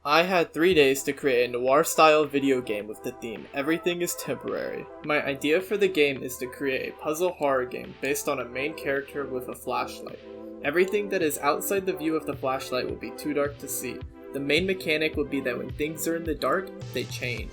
I had 3 days to create a noir-style video game with the theme Everything is Temporary. My idea for the game is to create a puzzle horror game based on a main character with a flashlight. Everything that is outside the view of the flashlight will be too dark to see. The main mechanic would be that when things are in the dark, they change.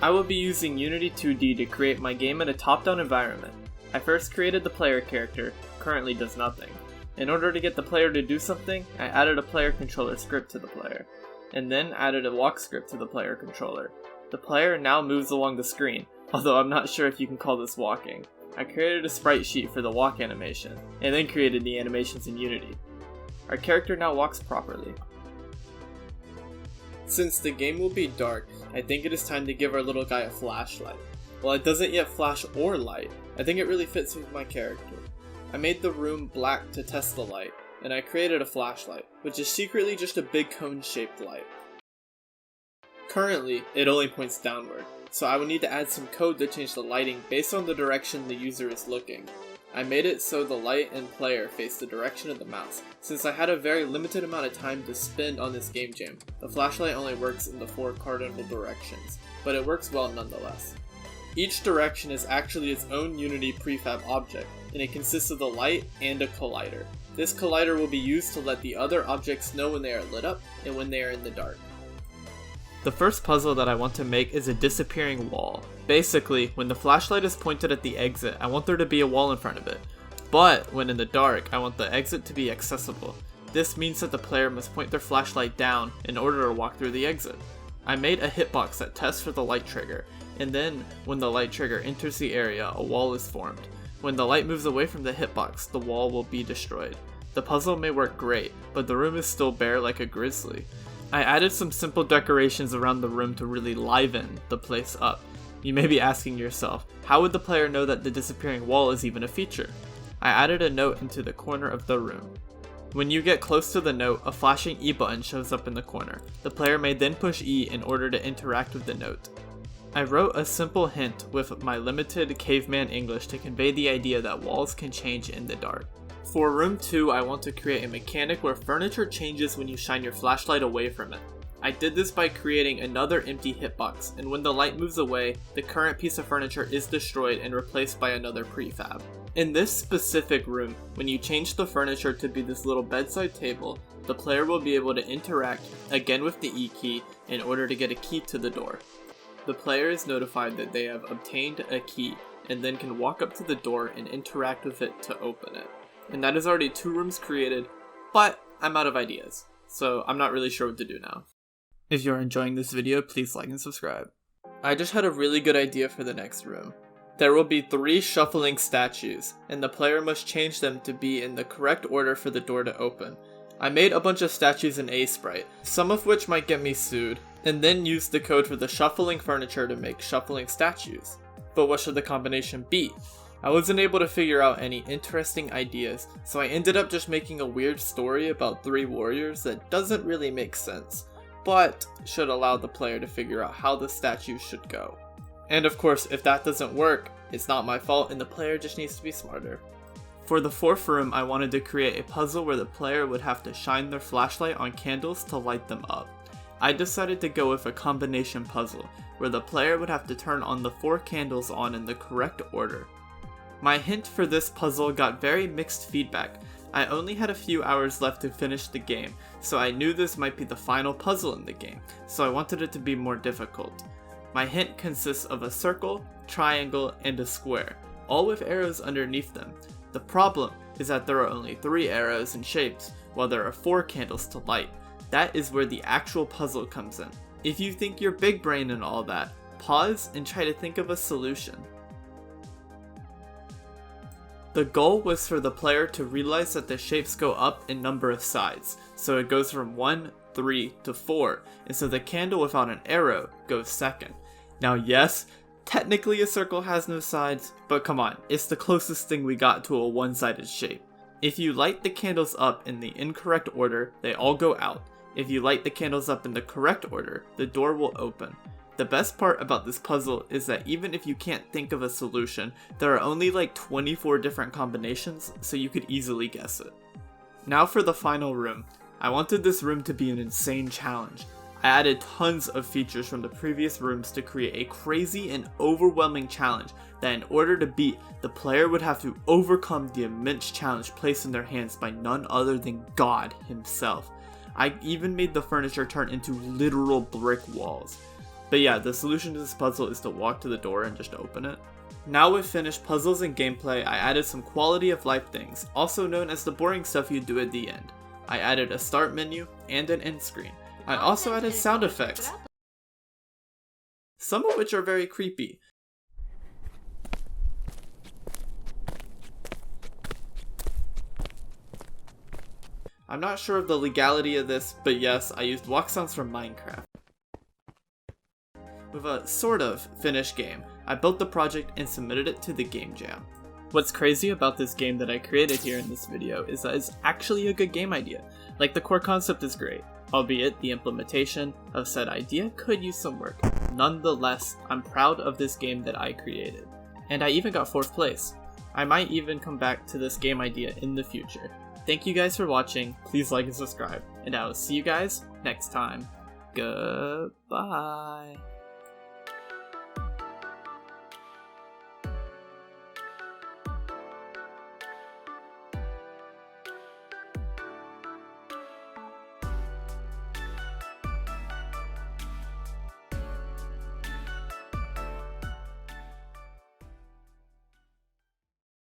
I will be using Unity 2D to create my game in a top-down environment. I first created the player character, currently does nothing. In order to get the player to do something, I added a player controller script to the player, and then added a walk script to the player controller. The player now moves along the screen, although I'm not sure if you can call this walking. I created a sprite sheet for the walk animation, and then created the animations in Unity. Our character now walks properly. Since the game will be dark, I think it is time to give our little guy a flashlight. While it doesn't yet flash or light, I think it really fits with my character. I made the room black to test the light, and I created a flashlight, which is secretly just a big cone-shaped light. Currently, it only points downward, so I would need to add some code to change the lighting based on the direction the user is looking. I made it so the light and player face the direction of the mouse. Since I had a very limited amount of time to spend on this game jam, the flashlight only works in the 4 cardinal directions, but it works well nonetheless. Each direction is actually its own Unity prefab object, and it consists of the light and a collider. This collider will be used to let the other objects know when they are lit up and when they are in the dark. The first puzzle that I want to make is a disappearing wall. Basically, when the flashlight is pointed at the exit, I want there to be a wall in front of it. But when in the dark, I want the exit to be accessible. This means that the player must point their flashlight down in order to walk through the exit. I made a hitbox that tests for the light trigger, and then when the light trigger enters the area, a wall is formed. When the light moves away from the hitbox, the wall will be destroyed. The puzzle may work great, but the room is still bare like a grizzly. I added some simple decorations around the room to really liven the place up. You may be asking yourself, how would the player know that the disappearing wall is even a feature? I added a note into the corner of the room. When you get close to the note, a flashing E button shows up in the corner. The player may then push E in order to interact with the note. I wrote a simple hint with my limited caveman English to convey the idea that walls can change in the dark. For room 2, I want to create a mechanic where furniture changes when you shine your flashlight away from it. I did this by creating another empty hitbox, and when the light moves away, the current piece of furniture is destroyed and replaced by another prefab. In this specific room, when you change the furniture to be this little bedside table, the player will be able to interact again with the E key in order to get a key to the door. The player is notified that they have obtained a key and then can walk up to the door and interact with it to open it. And that is already 2 rooms created, but I'm out of ideas, so I'm not really sure what to do now. If you're enjoying this video, please like and subscribe. I just had a really good idea for the next room. There will be 3 shuffling statues, and the player must change them to be in the correct order for the door to open. I made a bunch of statues in A-Sprite, some of which might get me sued, and then used the code for the shuffling furniture to make shuffling statues. But what should the combination be? I wasn't able to figure out any interesting ideas, so I ended up just making a weird story about 3 warriors that doesn't really make sense, but should allow the player to figure out how the statues should go. And of course, if that doesn't work, it's not my fault and the player just needs to be smarter. For the 4th room, I wanted to create a puzzle where the player would have to shine their flashlight on candles to light them up. I decided to go with a combination puzzle, where the player would have to turn on the 4 candles on in the correct order. My hint for this puzzle got very mixed feedback. I only had a few hours left to finish the game, so I knew this might be the final puzzle in the game, so I wanted it to be more difficult. My hint consists of a circle, triangle, and a square, all with arrows underneath them. The problem is that there are only 3 arrows and shapes, while there are 4 candles to light. That is where the actual puzzle comes in. If you think you're big brain and all that, pause and try to think of a solution. The goal was for the player to realize that the shapes go up in number of sides, so it goes from 1, 3 to 4, and so the candle without an arrow goes second. Now yes, technically a circle has no sides, but come on, it's the closest thing we got to a one-sided shape. If you light the candles up in the incorrect order, they all go out. If you light the candles up in the correct order, the door will open. The best part about this puzzle is that even if you can't think of a solution, there are only like 24 different combinations, so you could easily guess it. Now for the final room. I wanted this room to be an insane challenge. I added tons of features from the previous rooms to create a crazy and overwhelming challenge that in order to beat, the player would have to overcome the immense challenge placed in their hands by none other than God himself. I even made the furniture turn into literal brick walls. But yeah, the solution to this puzzle is to walk to the door and just open it. Now with finished puzzles and gameplay, I added some quality of life things, also known as the boring stuff you do at the end. I added a start menu and an end screen. I also added sound effects, some of which are very creepy. I'm not sure of the legality of this, but yes, I used walk sounds from Minecraft. With a sort of finished game, I built the project and submitted it to the Game Jam. What's crazy about this game that I created here in this video is that it's actually a good game idea. Like, the core concept is great, albeit the implementation of said idea could use some work. Nonetheless, I'm proud of this game that I created. And I even got 4th place. I might even come back to this game idea in the future. Thank you guys for watching, please like and subscribe, and I will see you guys next time. Goodbye.